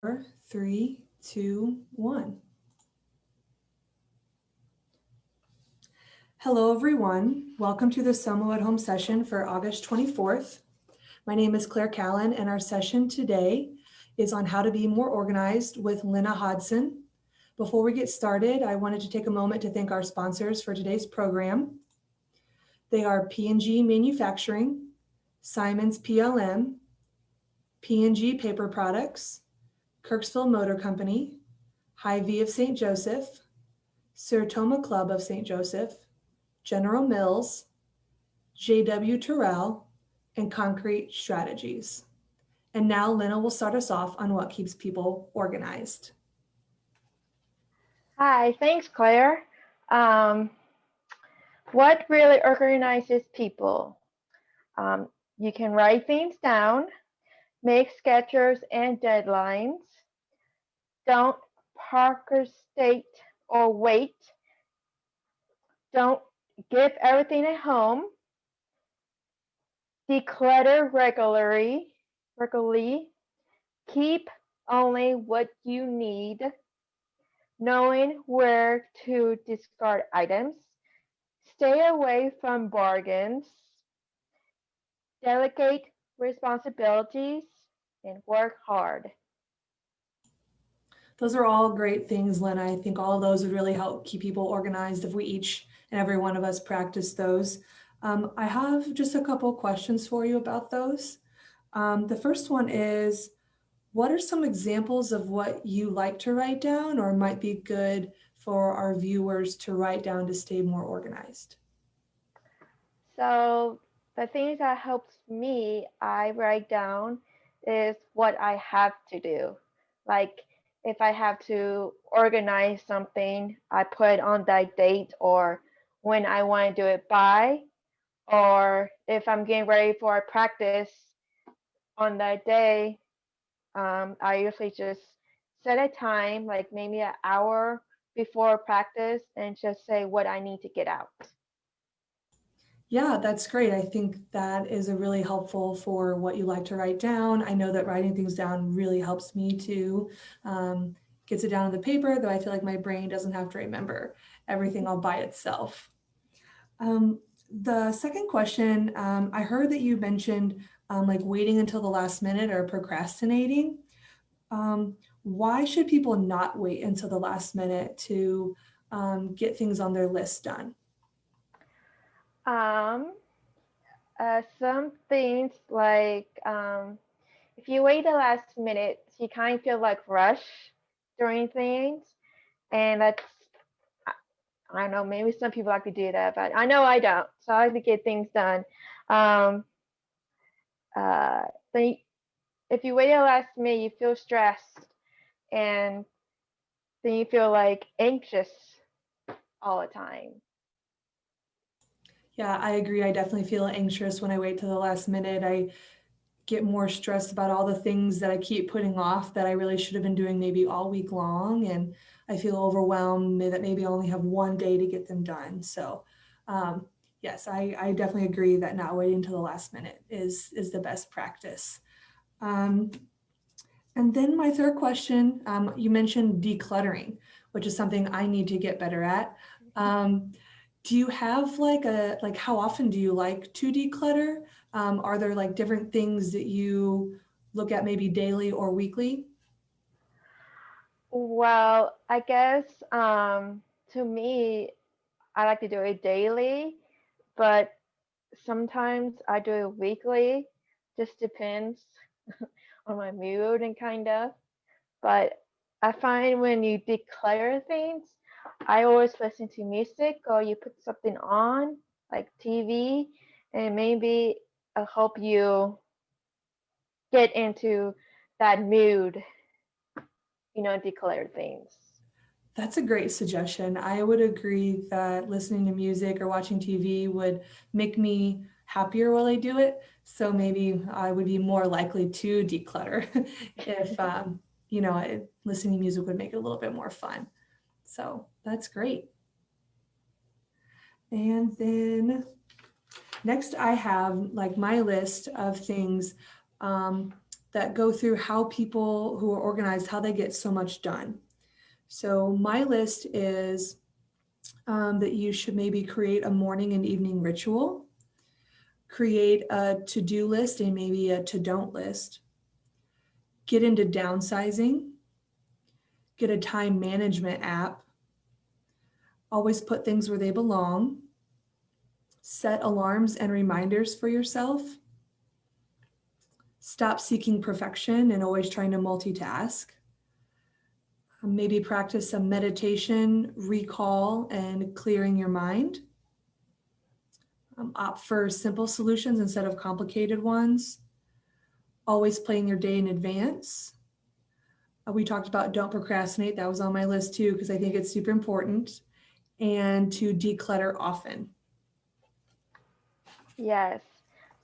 Three, two, one. Hello, everyone. Welcome to the Somo at Home session for August 24th. My name is Claire Callan, and our session today is on how to be more organized with Lynna Hodgson. Before we get started, I wanted to take a moment to thank our sponsors for today's program. They are P&G Manufacturing, Simon's PLM, P&G Paper Products, Kirksville Motor Company, Hy-Vee of St. Joseph, Sertoma Club of St. Joseph, General Mills, J.W. Terrell, and Concrete Strategies. And now Lynna will start us off on what keeps people organized. Hi, thanks, Claire. What really organizes people? You can write things down, make schedules and deadlines, don't procrastinate or wait, don't give everything at home, declutter regularly, keep only what you need, knowing where to discard items, stay away from bargains, delegate responsibilities, and work hard. Those are all great things, Lynna. I think all of those would really help keep people organized if we each and every one of us practice those. I have just a couple questions for you about those. The first one is, what are some examples of what you like to write down or might be good for our viewers to write down to stay more organized? So the things that helps me, I write down is what I have to do. Like if I have to organize something, I put on that date or when I want to do it by, or if I'm getting ready for a practice on that day, I usually just set a time, like maybe an hour before practice, and just say what I need to get out. Yeah, that's great. I think that is a really helpful for what you like to write down. I know that writing things down really helps me too. Gets it down on the paper, though I feel like my brain doesn't have to remember everything all by itself. The second question, I heard that you mentioned like waiting until the last minute or procrastinating. Why should people not wait until the last minute to get things on their list done? Um, some things like if you wait the last minute, you kind of feel like rush doing things, and that's I don't know. Maybe some people like to do that, but I know I don't. So I like to get things done. Um, uh, then if you wait the last minute, you feel stressed, and then you feel like anxious all the time. Yeah, I agree. I definitely feel anxious when I wait till the last minute. I get more stressed about all the things that I keep putting off that I really should have been doing maybe all week long. And I feel overwhelmed that maybe I only have one day to get them done. So yes, I definitely agree that not waiting until the last minute is the best practice. Um, and then my third question, you mentioned decluttering, which is something I need to get better at. Um, do you have like how often do you like to declutter? Are there like different things that you look at maybe daily or weekly? Well, I guess to me, I like to do it daily, but sometimes I do it weekly. Just depends on my mood and kind of. But I find when you declare things, I always listen to music or you put something on like TV, and maybe it'll help you get into that mood, declare things. That's a great suggestion. I would agree that listening to music or watching TV would make me happier while I do it. So maybe I would be more likely to declutter if, listening to music would make it a little bit more fun. So that's great. And then next I have like my list of things that go through how people who are organized, how they get so much done. So my list is that you should maybe create a morning and evening ritual, create a to-do list and maybe a to-don't list, get into downsizing, get a time management app, always put things where they belong, set alarms and reminders for yourself, stop seeking perfection and always trying to multitask, maybe practice some meditation, recall, and clearing your mind. Opt for simple solutions instead of complicated ones. Always plan your day in advance. We talked about don't procrastinate. That was on my list too, because I think it's super important. And to declutter often. Yes.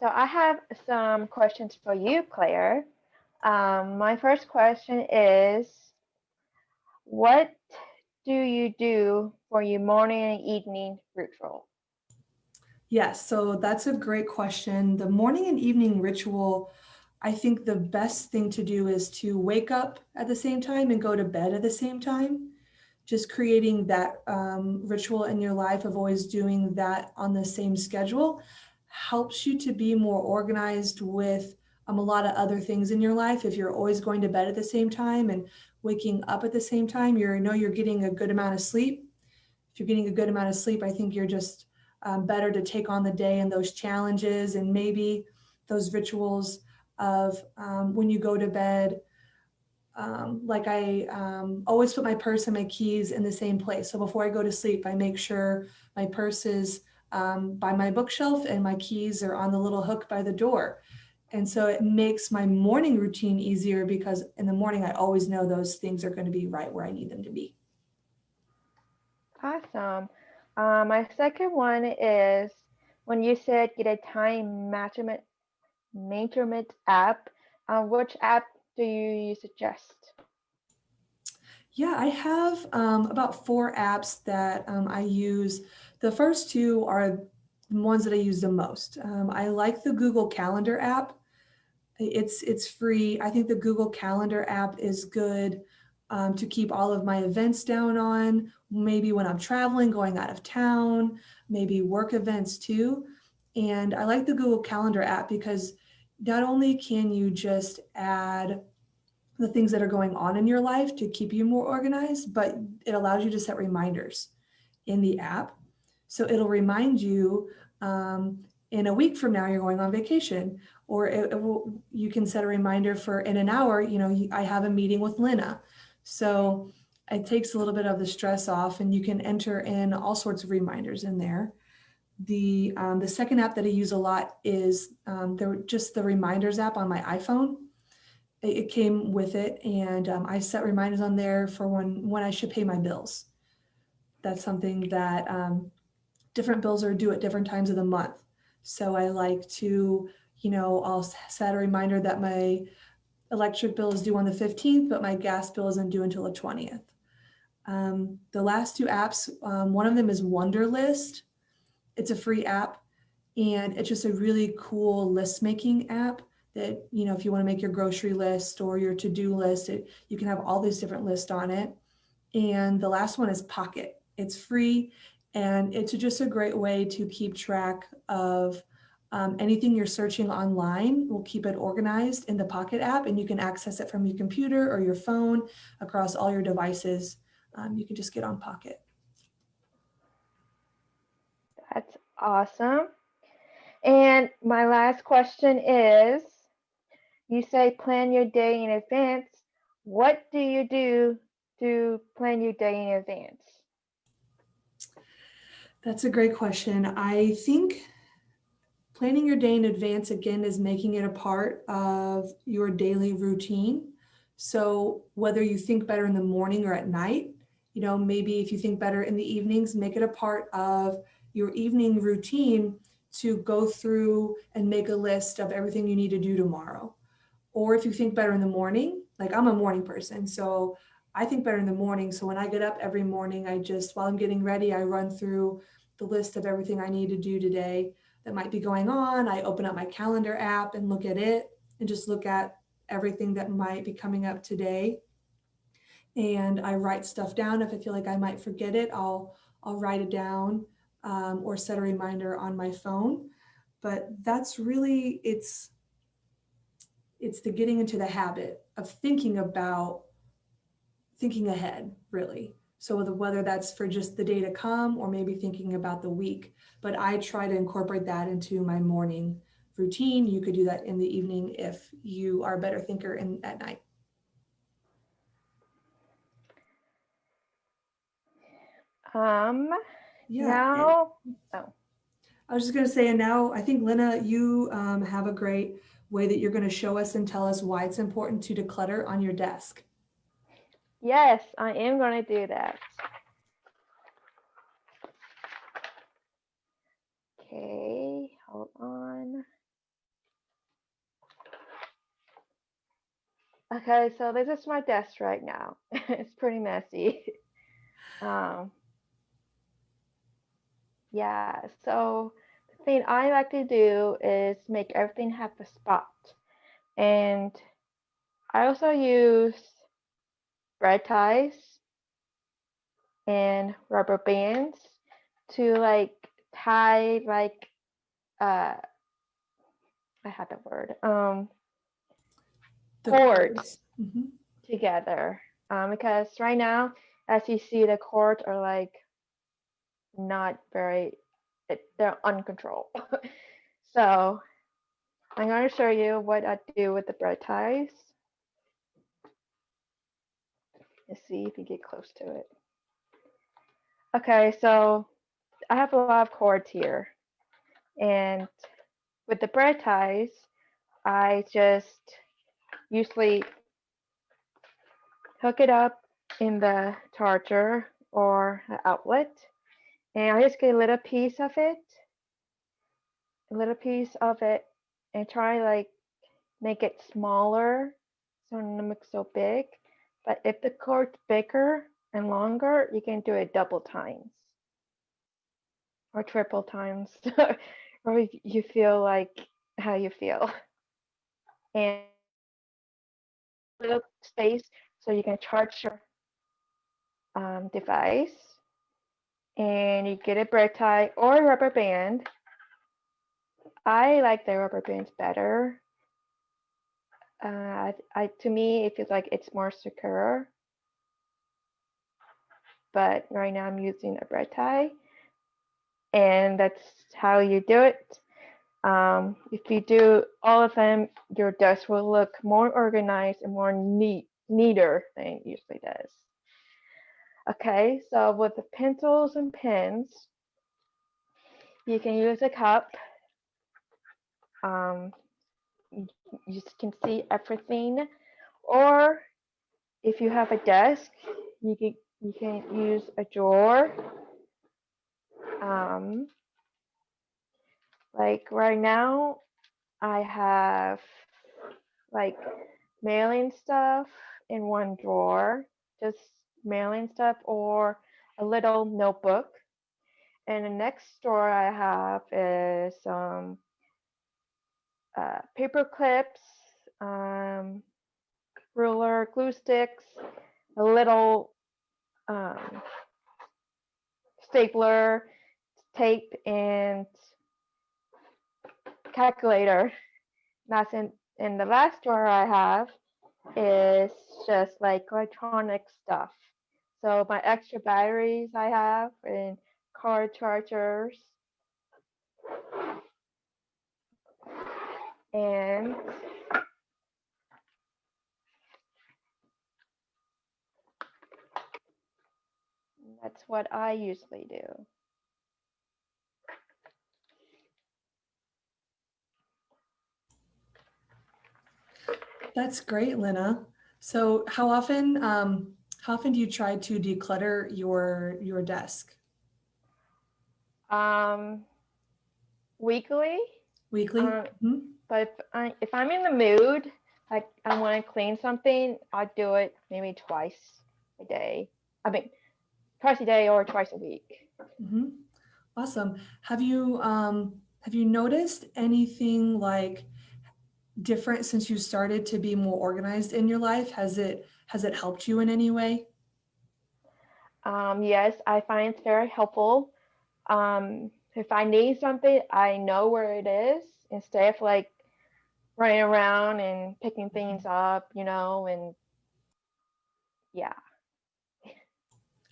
So I have some questions for you, Claire. My first question is, what do you do for your morning and evening ritual? Yes, so that's a great question. The morning and evening ritual, I think the best thing to do is to wake up at the same time and go to bed at the same time. Just creating that ritual in your life of always doing that on the same schedule helps you to be more organized with a lot of other things in your life. If you're always going to bed at the same time and waking up at the same time, you're getting a good amount of sleep. If you're getting a good amount of sleep, I think you're just better to take on the day and those challenges and maybe those rituals of when you go to bed. Like I always put my purse and my keys in the same place. So before I go to sleep, I make sure my purse is by my bookshelf and my keys are on the little hook by the door. And so it makes my morning routine easier because in the morning, I always know those things are going to be right where I need them to be. Awesome. My second one is, when you said get a time measurement app, which app do you suggest? Yeah, I have about 4 apps that I use. The first two are the ones that I use the most. I like the Google Calendar app. It's free. I think the Google Calendar app is good to keep all of my events down on, maybe when I'm traveling, going out of town, maybe work events too. And I like the Google Calendar app because not only can you just add the things that are going on in your life to keep you more organized, but it allows you to set reminders in the app. So it'll remind you in a week from now, you're going on vacation, or you can set a reminder for in an hour, I have a meeting with Lynna. So it takes a little bit of the stress off and you can enter in all sorts of reminders in there. The second app that I use a lot is just the reminders app on my iPhone. It came with it, and I set reminders on there for when I should pay my bills. That's something that different bills are due at different times of the month. So I like to, I'll set a reminder that my electric bill is due on the 15th, but my gas bill isn't due until the 20th. The last 2 apps, one of them is Wunderlist. It's a free app, and it's just a really cool list making app that, if you want to make your grocery list or your to-do list, you can have all these different lists on it. And the last one is Pocket. It's free, and it's just a great way to keep track of anything you're searching online. We'll keep it organized in the Pocket app, and you can access it from your computer or your phone across all your devices. You can just get on Pocket. That's awesome. And my last question is, you say plan your day in advance. What do you do to plan your day in advance? That's a great question. I think planning your day in advance, again, is making it a part of your daily routine. So whether you think better in the morning or at night, maybe if you think better in the evenings, make it a part of your evening routine to go through and make a list of everything you need to do tomorrow. Or if you think better in the morning, like I'm a morning person, so I think better in the morning. So when I get up every morning, while I'm getting ready, I run through the list of everything I need to do today that might be going on. I open up my calendar app and look at it and just look at everything that might be coming up today. And I write stuff down. If I feel like I might forget it, I'll write it down or set a reminder on my phone. But that's really, it's the getting into the habit of thinking ahead, really. So whether that's for just the day to come or maybe thinking about the week, but I try to incorporate that into my morning routine. You could do that in the evening if you are a better thinker at night. Yeah. Now, oh. I was just going to say, and now I think, Lynna, you have a great way that you're going to show us and tell us why it's important to declutter on your desk. Yes, I am going to do that. Okay, hold on. Okay, so this is my desk right now. It's pretty messy. Yeah, so the thing I like to do is make everything have a spot. And I also use bread ties and rubber bands to like tie like I had the word cords together because right now, as you see, the cords are like not very, they're uncontrolled. So I'm going to show you what I do with the bread ties. Let's see if you get close to it. Okay, so I have a lot of cords here, and with the bread ties, I just usually hook it up in the charger or an outlet, and I just get a little piece of it, and try like make it smaller so not make so big. But if the cord's bigger and longer, you can do it double times or triple times, or if you feel like how you feel. And little space so you can charge your device, and you get a bread tie or a rubber band. I like the rubber bands better. To me, it feels like it's more secure. But right now I'm using a bread tie, and that's how you do it. If you do all of them, your desk will look more organized and more neater than it usually does. Okay, so with the pencils and pens, you can use a cup. You can see everything, or if you have a desk, you can use a drawer. Like right now, I have like mailing stuff in one drawer, just mailing stuff, or a little notebook. And the next drawer I have is paper clips, ruler, glue sticks, a little stapler, tape, and calculator. That's in the last drawer I have is just like electronic stuff. So my extra batteries I have and car chargers. And that's what I usually do. That's great, Lynna. So how often do you try to declutter your desk? Weekly. Weekly? But if I'm in the mood, like I want to clean something, I do it maybe twice a day. I mean, twice a day or twice a week. Awesome. Have you noticed anything like different since you started to be more organized in your life? Has it helped you in any way? Yes, I find it's very helpful. If I need something, I know where it is instead of like running around and picking things up, and yeah.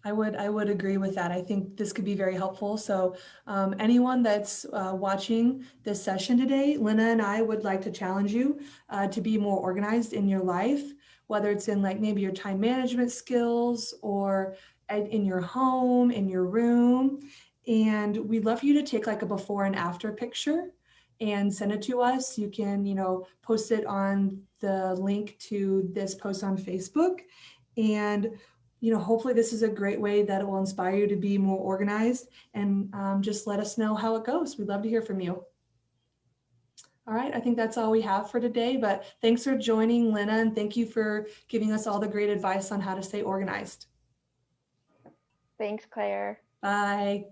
I would agree with that. I think this could be very helpful. So anyone that's watching this session today, Lynna and I would like to challenge you to be more organized in your life, whether it's in like maybe your time management skills or in your home, in your room. And we'd love for you to take like a before and after picture and send it to us. You can, post it on the link to this post on Facebook. And hopefully this is a great way that it will inspire you to be more organized, and just let us know how it goes. We'd love to hear from you. All right, I think that's all we have for today, but thanks for joining, Lynna, and thank you for giving us all the great advice on how to stay organized. Thanks, Claire. Bye.